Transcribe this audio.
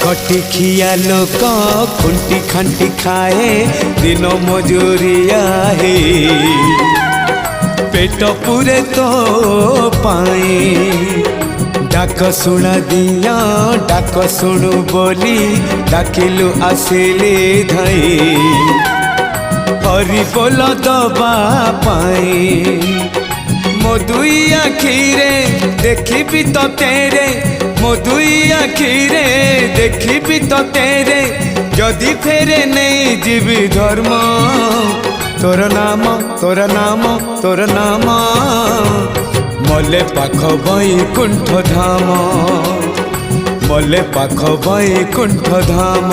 खटिखिया लोक खुंटी खांटी खाए दिन मजूरिया है पेट पूरे तो पाए डाक शुणा दिया डाक शुणु बोली डाकिलु आसिले धाई हरि बोल दबा पाए मो दुई आखिरे देखी तो तेरे मो दुई आखिरे देखी तो तेरे जदि फेरे नहीं जीवी धर्म तोर नाम तोर नाम तोर नाम मले पाख बैकुंठ धाम मले पाख बैकुंठ धाम।